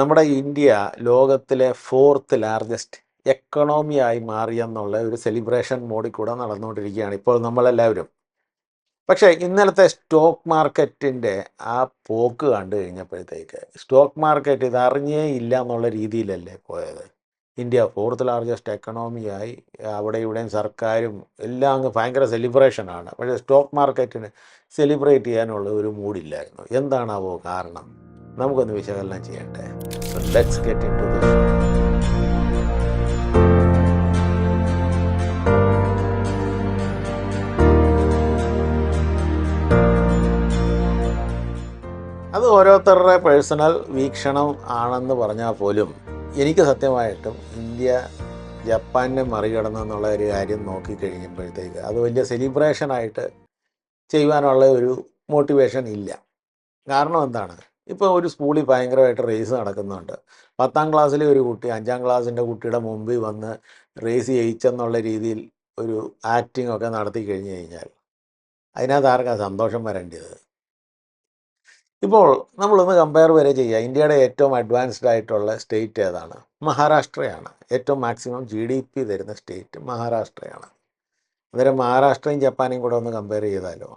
നമ്മുടെ ഇന്ത്യ ലോകത്തിലെ fourth largest എക്കണോമിയായി മാറിയെന്നുള്ള ഒരു സെലിബ്രേഷൻ മോഡിൽ കൂടെ നടന്നുകൊണ്ടിരിക്കുകയാണ് ഇപ്പോൾ നമ്മളെല്ലാവരും. പക്ഷേ ഇന്നലത്തെ സ്റ്റോക്ക് മാർക്കറ്റിൻ്റെ ആ പോക്ക് കണ്ടു കഴിഞ്ഞപ്പോഴത്തേക്ക് സ്റ്റോക്ക് മാർക്കറ്റ് ഇത് അറിഞ്ഞേ ഇല്ല എന്നുള്ള രീതിയിലല്ലേ പോയത്. ഇന്ത്യ ഫോർത്ത് ലാർജസ്റ്റ് എക്കണോമിയായി, അവിടെ ഇവിടെയും സർക്കാരും എല്ലാം അങ്ങ് ഭയങ്കര സെലിബ്രേഷനാണ്. പക്ഷേ സ്റ്റോക്ക് മാർക്കറ്റിന് സെലിബ്രേറ്റ് ചെയ്യാനുള്ള ഒരു മൂഡില്ലായിരുന്നു. എന്താണാവോ കാരണം? നമുക്കൊന്ന് വിശകലനം ചെയ്യട്ടെ. So let's get into the show. അത് ഓരോരുത്തരുടെ പേഴ്സണൽ വീക്ഷണം ആണെന്ന് പറഞ്ഞാൽ പോലും എനിക്ക് സത്യമായിട്ടും ഇന്ത്യ ജപ്പാനെ മറികടന്നെന്നുള്ള ഒരു കാര്യം നോക്കിക്കഴിഞ്ഞപ്പോഴത്തേക്ക് അത് വലിയ സെലിബ്രേഷനായിട്ട് ചെയ്യുവാനുള്ള ഒരു മോട്ടിവേഷൻ ഇല്ല. കാരണം എന്താണ്? ഇപ്പോൾ ഒരു സ്കൂളിൽ ഭയങ്കരമായിട്ട് റേസ് നടക്കുന്നുണ്ട്. 10ാം ക്ലാസ്സിലെ ഒരു കുട്ടി 5ാം ക്ലാസ്സിൻ്റെ കുട്ടിയുടെ മുമ്പിൽ വന്ന് റേസ് ജയിച്ചെന്നുള്ള രീതിയിൽ ഒരു ആക്ടിംഗ് ഒക്കെ നടത്തി കഴിഞ്ഞ് കഴിഞ്ഞാൽ അതിനകത്ത് ആർക്കാണ് സന്തോഷം വരേണ്ടത്? ഇപ്പോൾ നമ്മളൊന്ന് കമ്പയർ വരെ ചെയ്യുക. ഇന്ത്യയുടെ ഏറ്റവും അഡ്വാൻസ്ഡ് ആയിട്ടുള്ള സ്റ്റേറ്റ് ഏതാണ്? മഹാരാഷ്ട്രയാണ്. ഏറ്റവും മാക്സിമം GDP തരുന്ന സ്റ്റേറ്റ് മഹാരാഷ്ട്രയാണ്. അന്നേരം മഹാരാഷ്ട്രയും ജപ്പാനെയും കൂടെ ഒന്ന് കമ്പയർ ചെയ്താലോ,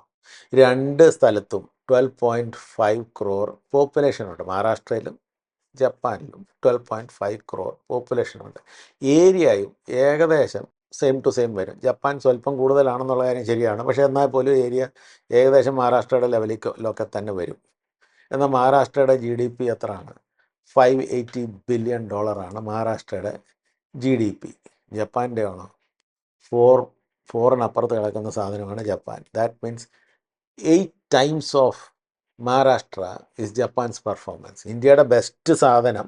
രണ്ട് സ്ഥലത്തും 12.5 crore പോപ്പുലേഷനുണ്ട്. മഹാരാഷ്ട്രയിലും ജപ്പാനിലും 12.5 crore പോപ്പുലേഷനുണ്ട്. ഏരിയയും ഏകദേശം സെയിം ടു സെയിം വരും. ജപ്പാൻ സ്വല്പം കൂടുതലാണെന്നുള്ള കാര്യം ശരിയാണ്. പക്ഷേ എന്നാൽ പോലും ഏരിയ ഏകദേശം മഹാരാഷ്ട്രയുടെ ലെവലിലൊക്കെ തന്നെ വരും. എന്നാൽ മഹാരാഷ്ട്രയുടെ GDP എത്രയാണ്? $580 billion മഹാരാഷ്ട്രയുടെ GDP. ജപ്പാൻ്റെ ആണോ? ഫോറിനപ്പുറത്ത് കിടക്കുന്ന സാധനമാണ് Japan. That means 8 times of Maharashtra is Japan's performance. ഇന്ത്യയുടെ ബെസ്റ്റ് സാധനം,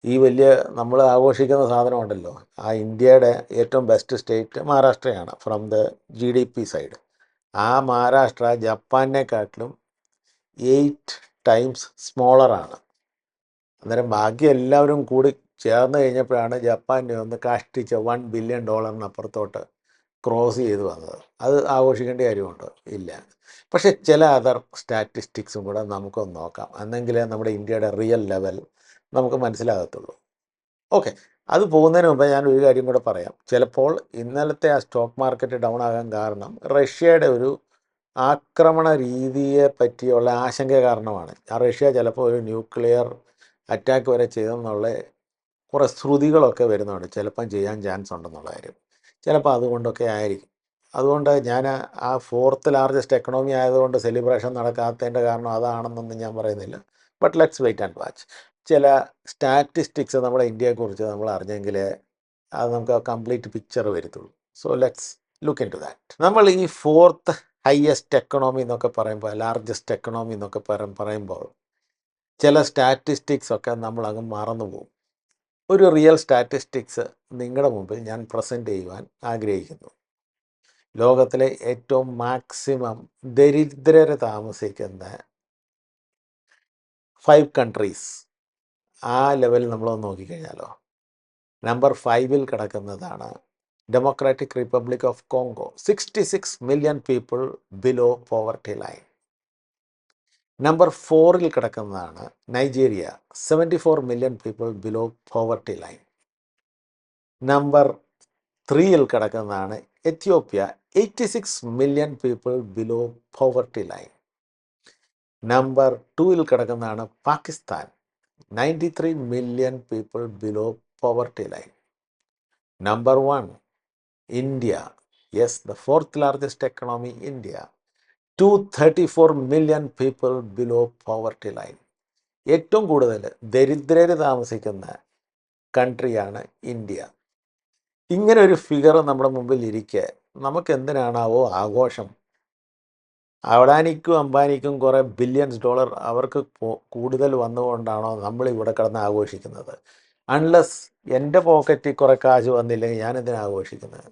ഈ വലിയ നമ്മൾ ആഘോഷിക്കുന്ന സാധനമുണ്ടല്ലോ, ആ ഇന്ത്യയുടെ ഏറ്റവും ബെസ്റ്റ് സ്റ്റേറ്റ് മഹാരാഷ്ട്രയാണ് ഫ്രം ദ GDP സൈഡ്. ആ മഹാരാഷ്ട്ര ജപ്പാനെക്കാട്ടിലും 8 times സ്മോളറാണ്. അന്നേരം ബാക്കി എല്ലാവരും കൂടി ചേർന്ന് കഴിഞ്ഞപ്പോഴാണ് ജപ്പാനെ ഒന്ന് കാഷ്ടിച്ച് $1 billion അപ്പുറത്തോട്ട് ക്രോസ് ചെയ്ത് വന്നത്. അത് ആഘോഷിക്കേണ്ട കാര്യമുണ്ടോ? ഇല്ല. പക്ഷേ ചില അതർ സ്റ്റാറ്റിസ്റ്റിക്സും കൂടെ നമുക്കൊന്ന് നോക്കാം. എന്നെങ്കിലേ നമ്മുടെ ഇന്ത്യയുടെ റിയൽ ലെവൽ നമുക്ക് മനസ്സിലാകത്തുള്ളൂ. ഓക്കെ, അത് പോകുന്നതിന് മുമ്പ് ഞാൻ ഒരു കാര്യം കൂടെ പറയാം. ചിലപ്പോൾ ഇന്നലത്തെ ആ സ്റ്റോക്ക് മാർക്കറ്റ് ഡൗൺ ആകാൻ കാരണം റഷ്യയുടെ ഒരു ആക്രമണ രീതിയെ പറ്റിയുള്ള ആശങ്ക കാരണമാണ്. ആ റഷ്യ ചിലപ്പോൾ ഒരു ന്യൂക്ലിയർ അറ്റാക്ക് വരെ ചെയ്തെന്നുള്ള കുറേ ശ്രുതികളൊക്കെ വരുന്നുണ്ട്. ചിലപ്പം ചെയ്യാൻ ചാൻസ് ഉണ്ടെന്നുള്ള കാര്യം. ചിലപ്പോൾ അതുകൊണ്ടൊക്കെ ആയിരിക്കും. അതുകൊണ്ട് ഞാൻ ആ ഫോർത്ത് ലാർജസ്റ്റ് എക്കണോമി ആയതുകൊണ്ട് സെലിബ്രേഷൻ നടക്കാത്തതിൻ്റെ കാരണം അതാണെന്നൊന്നും ഞാൻ പറയുന്നില്ല. But let's wait and watch. ചില സ്റ്റാറ്റിസ്റ്റിക്സ് നമ്മുടെ ഇന്ത്യയെക്കുറിച്ച് നമ്മൾ അറിഞ്ഞെങ്കിലേ അത് നമുക്ക് കംപ്ലീറ്റ് പിക്ചർ വരത്തുള്ളൂ. So let's look into that. നമ്മൾ ഈ ഫോർത്ത് ഹയസ്റ്റ് എക്കണോമി എന്നൊക്കെ പറയുമ്പോൾ, ലാർജസ്റ്റ് എക്കണോമി എന്നൊക്കെ പറയുമ്പോൾ ചില സ്റ്റാറ്റിസ്റ്റിക്സ് ഒക്കെ നമ്മൾ അങ്ങ് മറന്നു പോകും. ഒരു റിയൽ സ്റ്റാറ്റിസ്റ്റിക്സ് നിങ്ങളുടെ മുമ്പിൽ ഞാൻ പ്രസൻറ്റ് ചെയ്യുവാൻ ആഗ്രഹിക്കുന്നു. ലോകത്തിലെ ഏറ്റവും മാക്സിമം ദരിദ്രർ താമസിക്കുന്ന 5 കൺട്രീസ്, ആ ലെവലിൽ നമ്മളൊന്ന് നോക്കിക്കഴിഞ്ഞാലോ, നമ്പർ 5ൽ കിടക്കുന്നതാണ് democratic republic of Congo. 66 million people below poverty line. Number 4ൽ കിടക്കുന്നതാണ് Nigeria. 74 million people below poverty line. Number 3ൽ കിടക്കുന്നതാണ് Ethiopia. 86 million people below poverty line. Number 2ൽ കിടക്കുന്നതാണ് Pakistan. 93 million people below poverty line. Number 1 India. Yes, the fourth largest economy India. 234 million people below poverty line. ഏറ്റവും കൂടുതൽ ദരിദ്രർ താമസിക്കുന്ന കൺട്രിയാണ് India. ഇങ്ങനെ ഒരു ഫിഗർ നമ്മുടെ മുമ്പിൽ ഇരിക്കെ നമുക്ക് എന്തിനാണാവോ ആഘോഷം? അഡാനിക്കും അംബാനിക്കും കുറേ ബില്യൺസ് ഡോളർ അവർക്ക് കൂടുതൽ വന്നുകൊണ്ടാണോ നമ്മൾ ഇവിടെ കിടന്ന് ആഘോഷിക്കുന്നത്? അൺലെസ് എൻ്റെ പോക്കറ്റിൽ കുറേ കാശ് വന്നില്ലെങ്കിൽ ഞാൻ എന്തിനാണ് ആഘോഷിക്കുന്നത്?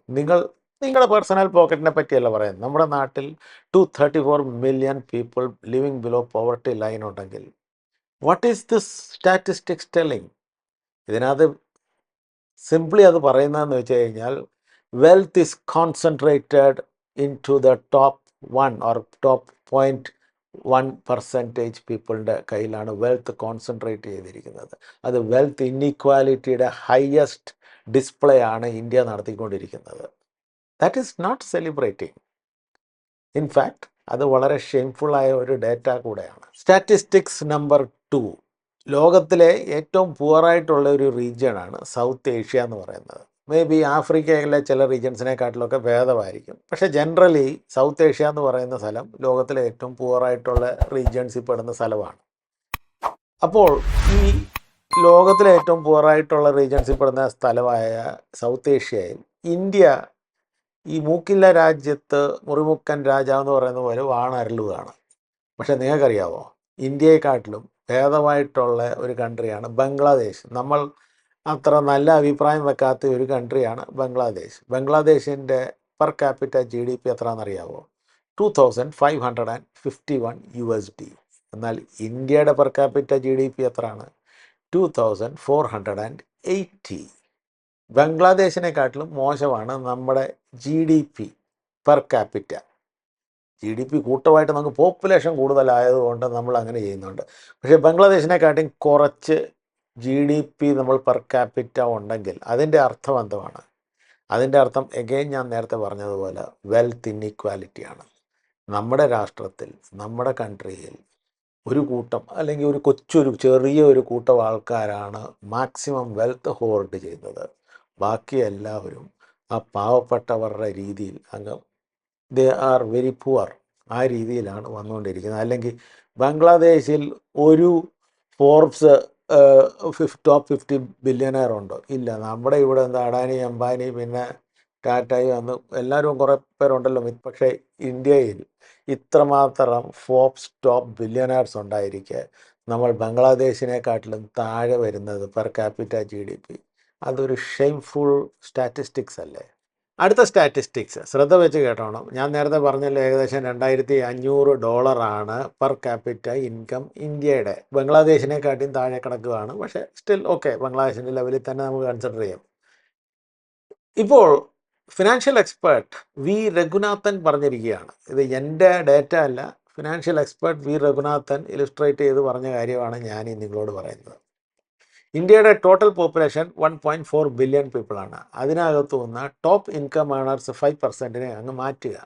നിങ്ങളുടെ പേഴ്സണൽ പോക്കറ്റിനെ പറ്റിയല്ല പറയുന്നത്. നമ്മുടെ നാട്ടിൽ 234 million people living below poverty line ഉണ്ടെങ്കിൽ what is this statistics telling? ഇതിനകത്ത് സിംപ്ലി അത് പറയുന്നതെന്ന് വെച്ച് കഴിഞ്ഞാൽ wealth is concentrated into the top 1 or top 1% പീപ്പിളിൻ്റെ കയ്യിലാണ് വെൽത്ത് കോൺസെൻട്രേറ്റ് ചെയ്തിരിക്കുന്നത്. അത് വെൽത്ത് ഇൻഇക്വാലിറ്റിയുടെ ഹയസ്റ്റ് ഡിസ്പ്ലേ ആണ് ഇന്ത്യ നടത്തിക്കൊണ്ടിരിക്കുന്നത്. That is not celebrating. In fact അത് വളരെ ഷെയിംഫുള്ളായ ഒരു ഡേറ്റ കൂടെയാണ്. സ്റ്റാറ്റിസ്റ്റിക്സ് നമ്പർ 2, ലോകത്തിലെ ഏറ്റവും പുവറായിട്ടുള്ള ഒരു റീജിയനാണ് സൗത്ത് ഏഷ്യ എന്ന് പറയുന്നത്. മേ ബി ആഫ്രിക്കയിലെ ചില റീജിയൻസിനെക്കാട്ടിലൊക്കെ ഭേദമായിരിക്കും. പക്ഷേ ജനറലി സൗത്ത് ഏഷ്യ എന്ന് പറയുന്ന സ്ഥലം ലോകത്തിലെ ഏറ്റവും പുവറായിട്ടുള്ള റീജിയൻസിൽ പെടുന്ന സ്ഥലമാണ്. അപ്പോൾ ഈ ലോകത്തിലെ ഏറ്റവും പുവറായിട്ടുള്ള റീജിയൻസിൽ പെടുന്ന സ്ഥലമായ സൗത്ത് ഏഷ്യയിൽ ഇന്ത്യ ഈ മൂക്കില്ല രാജ്യത്ത് മുറിമുക്കൻ രാജാവ് എന്ന് പറയുന്ന പോലെ വാണരുളുകയാണ്. പക്ഷേ നിങ്ങൾക്കറിയാമോ, ഇന്ത്യയെക്കാട്ടിലും ഭേദമായിട്ടുള്ള ഒരു കൺട്രിയാണ് ബംഗ്ലാദേശ്. നമ്മൾ അത്ര നല്ല അഭിപ്രായം വെക്കാത്ത ഒരു കൺട്രിയാണ് ബംഗ്ലാദേശ്. ബംഗ്ലാദേശിൻ്റെ പെർ ക്യാപിറ്റ GDP എത്രയാണെന്നറിയാമോ? 2551 USD. എന്നാൽ ഇന്ത്യയുടെ പെർ ക്യാപിറ്റ GDP എത്രയാണ്? 2480. ബംഗ്ലാദേശിനെക്കാട്ടിലും മോശമാണ് നമ്മുടെ GDP പെർ ക്യാപിറ്റ. GDP കൂട്ടമായിട്ട് നമുക്ക് പോപ്പുലേഷൻ കൂടുതലായതുകൊണ്ട് നമ്മൾ അങ്ങനെ ചെയ്യുന്നുണ്ട്. പക്ഷേ ബംഗ്ലാദേശിനെക്കാട്ടിയും കുറച്ച് GDP നമ്മൾ പെർ ക്യാപിറ്റ ഉണ്ടെങ്കിൽ അതിൻ്റെ അർത്ഥം എന്തുവാണ്? അതിൻ്റെ അർത്ഥം എഗെയിൻ ഞാൻ നേരത്തെ പറഞ്ഞതുപോലെ വെൽത്ത് ഇൻഇക്വാലിറ്റിയാണ്. നമ്മുടെ രാഷ്ട്രത്തിൽ, നമ്മുടെ കൺട്രിയിൽ ഒരു കൂട്ടം അല്ലെങ്കിൽ ചെറിയ ഒരു കൂട്ടം ആൾക്കാരാണ് മാക്സിമം വെൽത്ത് ഹോൾഡ് ചെയ്യുന്നത്. ബാക്കി എല്ലാവരും ആ പാവപ്പെട്ടവരുടെ രീതിയിൽ അങ്ങ് ദേ ആർ വെരി പുവർ, ആ രീതിയിലാണ് വന്നുകൊണ്ടിരിക്കുന്നത്. അല്ലെങ്കിൽ ബംഗ്ലാദേശിൽ ഒരു ഫോർബ്സ് ടോപ്പ് 50 ബില്യണയർ ഉണ്ടോ? ഇല്ല. നമ്മുടെ ഇവിടെ എന്താ അഡാനി, അംബാനി, പിന്നെ ടാറ്റായി വന്ന് എല്ലാവരും കുറേ പേരുണ്ടല്ലോ. പക്ഷേ ഇന്ത്യയിൽ ഇത്രമാത്രം ഫോർബ്സ് ടോപ്പ് ബില്യണയർസ് ഉണ്ടായിരിക്കെ നമ്മൾ ബംഗ്ലാദേശിനെക്കാട്ടിലും താഴെ വരുന്നത് പെർ ക്യാപിറ്റ GDP. അതൊരു ഷെയിംഫുൾ സ്റ്റാറ്റിസ്റ്റിക്സ് അല്ലേ? അടുത്ത സ്റ്റാറ്റിസ്റ്റിക്സ് ശ്രദ്ധ വെച്ച് കേട്ടോണം. ഞാൻ നേരത്തെ പറഞ്ഞല്ലോ, ഏകദേശം $2500 പെർ ക്യാപിറ്റ ഇൻകം ഇന്ത്യയുടെ. ബംഗ്ലാദേശിനെക്കാട്ടിയും താഴെ കിടക്കുകയാണ്. പക്ഷേ സ്റ്റിൽ ഓക്കെ, ബംഗ്ലാദേശിൻ്റെ ലെവലിൽ തന്നെ നമുക്ക് കൺസിഡർ ചെയ്യാം. ഇപ്പോൾ ഫിനാൻഷ്യൽ എക്സ്പേർട്ട് വി രഘുനാഥൻ പറഞ്ഞിരിക്കുകയാണ്, ഇത് എൻ്റെ ഡേറ്റ അല്ല, financial expert V Raghunathan illustrate ചെയ്ത് പറഞ്ഞ കാര്യമാണ് ഞാൻ നിങ്ങളോട് പറയുന്നത്. ഇന്ത്യയുടെ ടോട്ടൽ പോപ്പുലേഷൻ 1.4 ബില്യൺ പീപ്പിളാണ്. അതിനകത്തു നിന്ന് ടോപ്പ് ഇൻകം ഏണേഴ്സ് 5% അങ്ങ് മാറ്റുക.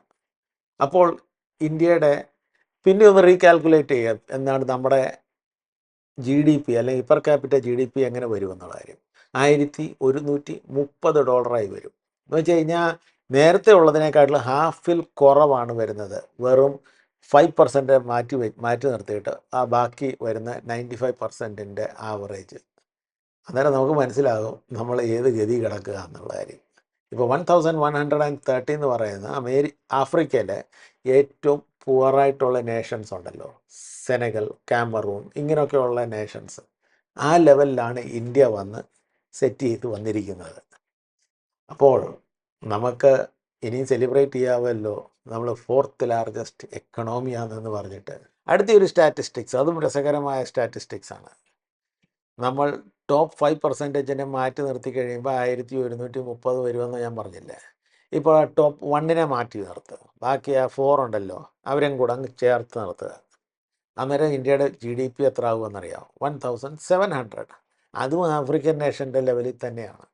അപ്പോൾ ഇന്ത്യയുടെ പിന്നെ ഒന്ന് റീകാൽക്കുലേറ്റ് ചെയ്യുക, എന്താണ് നമ്മുടെ GDP അല്ലെങ്കിൽ പെർ ക്യാപിറ്റ GDP എങ്ങനെ വരുമെന്നുള്ള കാര്യം. $1130 വരും. എന്ന് വെച്ച് കഴിഞ്ഞാൽ നേരത്തെ ഉള്ളതിനേക്കാട്ടിലും ഹാഫിൽ കുറവാണ് വരുന്നത്. വെറും 5% മാറ്റി നിർത്തിയിട്ട് ആ ബാക്കി വരുന്ന 95% ആവറേജ്. അന്നേരം നമുക്ക് മനസ്സിലാകും നമ്മൾ ഏത് ഗതി കിടക്കുക എന്നുള്ള കാര്യം. ഇപ്പോൾ 1130 എന്ന് പറയുന്ന ആഫ്രിക്കയിലെ ഏറ്റവും പുവറായിട്ടുള്ള നേഷൻസ് ഉണ്ടല്ലോ, സെനഗൽ, കാമറൂൺ, ഇങ്ങനെയൊക്കെയുള്ള നേഷൻസ്, ആ ലെവലിലാണ് ഇന്ത്യ വന്ന് സെറ്റ് ചെയ്ത് വന്നിരിക്കുന്നത്. അപ്പോൾ നമുക്ക് ഇനിയും സെലിബ്രേറ്റ് ചെയ്യാമല്ലോ, നമ്മൾ 4th ലാർജസ്റ്റ് എക്കണോമിയാണെന്ന് പറഞ്ഞിട്ട്. അടുത്തൊരു സ്റ്റാറ്റിസ്റ്റിക്സ്, അതും രസകരമായ സ്റ്റാറ്റിസ്റ്റിക്സ് ആണ്. നമ്മൾ ടോപ്പ് 5% മാറ്റി നിർത്തി കഴിയുമ്പോൾ 1130 വരുമെന്ന് ഞാൻ പറഞ്ഞില്ലേ. ഇപ്പോൾ ആ ടോപ്പ് 1 മാറ്റി നിർത്തുക, ബാക്കി ആ 4 ഉണ്ടല്ലോ അവരെയും കൂടെ അങ്ങ് ചേർത്ത് നിർത്തുക. അന്നേരം ഇന്ത്യയുടെ GDP എത്ര ആകുമെന്നറിയാം? 1700. അതും ആഫ്രിക്കൻ നേഷൻ്റെ ലെവലിൽ തന്നെയാണ്.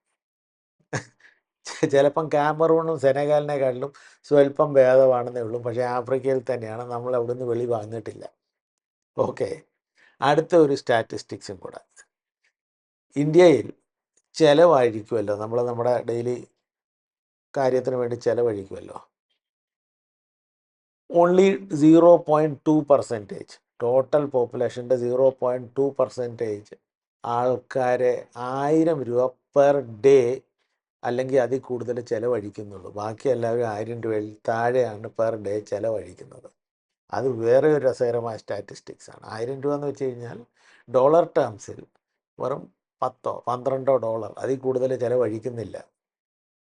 ചിലപ്പം കാമറൂണും സെനഗാലിനെക്കാട്ടിലും സ്വല്പം ഭേദമാണെന്നേ ഉള്ളൂ. പക്ഷേ ആഫ്രിക്കയിൽ തന്നെയാണ്, നമ്മൾ അവിടെ നിന്ന് വെളി വന്നിട്ടില്ല. ഓക്കെ, അടുത്ത ഒരു സ്റ്റാറ്റിസ്റ്റിക്സും കൂടെ. ഇന്ത്യയിൽ ചിലവഴിക്കുമല്ലോ, നമ്മൾ നമ്മുടെ ഡെയിലി കാര്യത്തിന് വേണ്ടി ചിലവഴിക്കുമല്ലോ. ഓൺലി 0.2%, ടോട്ടൽ പോപ്പുലേഷൻ്റെ 0.2% ആൾക്കാരെ 1000 രൂപ പെർ ഡേ അല്ലെങ്കിൽ അതിൽ കൂടുതൽ ചിലവഴിക്കുന്നുള്ളൂ. ബാക്കി എല്ലാവരും 1000 രൂപയിൽ താഴെയാണ് പെർ ഡേ ചിലവഴിക്കുന്നത്. അത് വേറെ ഒരു രസകരമായ സ്റ്റാറ്റിസ്റ്റിക്സ് ആണ്. 1000 രൂപ എന്ന് വെച്ച് കഴിഞ്ഞാൽ ഡോളർ ടേംസിൽ വെറും $10-12, അതിൽ കൂടുതൽ ചിലവഴിക്കുന്നില്ല.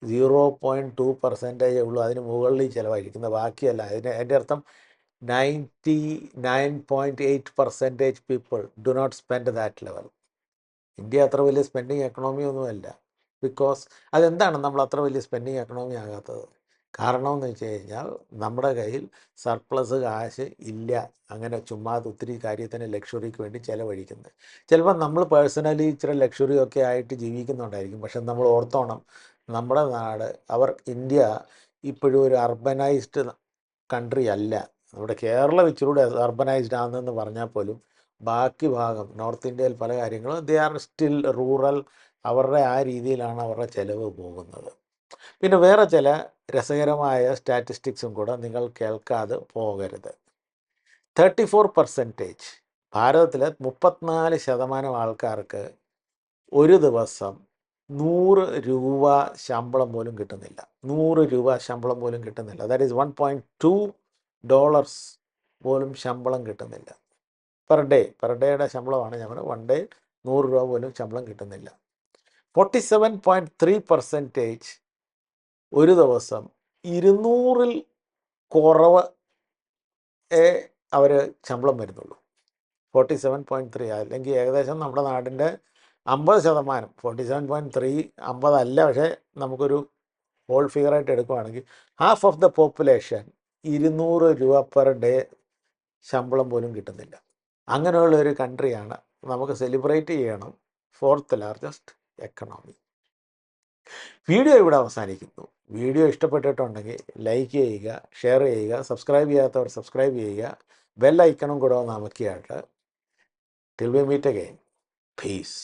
0.2% ഉള്ളൂ അതിന് മുകളിൽ ചിലവഴിക്കുന്നത്, ബാക്കിയല്ല. അതിൻ്റെ അർത്ഥം 99.8% people do not spend that level. India അത്ര വലിയ സ്പെൻഡിങ് എക്കണോമി ഒന്നുമല്ല. ബിക്കോസ് അതെന്താണ് നമ്മൾ അത്ര വലിയ സ്പെൻഡിങ് എക്കണോമി ആകാത്തത്? കാരണമെന്ന് വെച്ച് കഴിഞ്ഞാൽ നമ്മുടെ കയ്യിൽ സർപ്ലസ് കാശ് ഇല്ല, അങ്ങനെ ചുമ്മാതെ ഒത്തിരി കാര്യത്തിന് ലക്ഷറിക്ക് വേണ്ടി ചിലവഴിക്കുന്നത്. ചിലപ്പോൾ നമ്മൾ പേഴ്സണലി ഇച്ചിരി ലക്ഷറിയൊക്കെ ആയിട്ട് ജീവിക്കുന്നുണ്ടായിരിക്കും, പക്ഷെ നമ്മൾ ഓർത്തോണം, നമ്മുടെ നാട് ഇന്ത്യ ഇപ്പോഴും ഒരു അർബനൈസ്ഡ് കൺട്രി അല്ല. നമ്മുടെ കേരളം ഇച്ചിരൂടെ അർബനൈസ്ഡ് ആണെന്ന് പറഞ്ഞാൽ പോലും ബാക്കി ഭാഗം നോർത്ത് ഇന്ത്യയിൽ പല കാര്യങ്ങളും ദേ ആർ സ്റ്റിൽ റൂറൽ. അവരുടെ ആ രീതിയിലാണ് അവരുടെ ചിലവ് പോകുന്നത്. പിന്നെ വേറെ ചില രസകരമായ സ്റ്റാറ്റിസ്റ്റിക്സും കൂടെ നിങ്ങൾ കേൾക്കാതെ പോകരുത്. 34% ഭാരതത്തിൽ 34% ആൾക്കാർക്ക് ഒരു ദിവസം 100 രൂപ ശമ്പളം പോലും കിട്ടുന്നില്ല. 100 രൂപ ശമ്പളം പോലും കിട്ടുന്നില്ല. ദാറ്റ് ഈസ് $1.2 പോലും ശമ്പളം കിട്ടുന്നില്ല. പെർ ഡേയുടെ ശമ്പളമാണ് ഞാൻ പറയുന്നത്. 1 ഡേ 100 രൂപ പോലും ശമ്പളം കിട്ടുന്നില്ല. 47.3% ഒരു ദിവസം 200-ൽ കുറവ് അവർ ശമ്പളം വരുന്നുള്ളൂ. 47.3 അല്ലെങ്കിൽ ഏകദേശം നമ്മുടെ നാടിൻ്റെ 50%, 47.3 50 അല്ല, പക്ഷേ നമുക്കൊരു ഹോൾ ഫിഗറായിട്ട് എടുക്കുകയാണെങ്കിൽ ഹാഫ് ഓഫ് ദ പോപ്പുലേഷൻ 200 രൂപ പെർ ഡേ ശമ്പളം പോലും കിട്ടുന്നില്ല. അങ്ങനെയുള്ള ഒരു കൺട്രിയാണ്. നമുക്ക് സെലിബ്രേറ്റ് ചെയ്യണം 4th ലാർജസ്റ്റ് എക്കണോമി. വീഡിയോ ഇവിടെ അവസാനിക്കുന്നു. വീഡിയോ ഇഷ്ടപ്പെട്ടിട്ടുണ്ടെങ്കിൽ ലൈക്ക് ചെയ്യുക, ഷെയർ ചെയ്യുക, സബ്സ്ക്രൈബ് ചെയ്യാത്തവർ സബ്സ്ക്രൈബ് ചെയ്യുക, ബെൽ ഐക്കണും കൂടെ ഒന്ന് അമക്കിയായിട്ട്. Till we meet again, piece.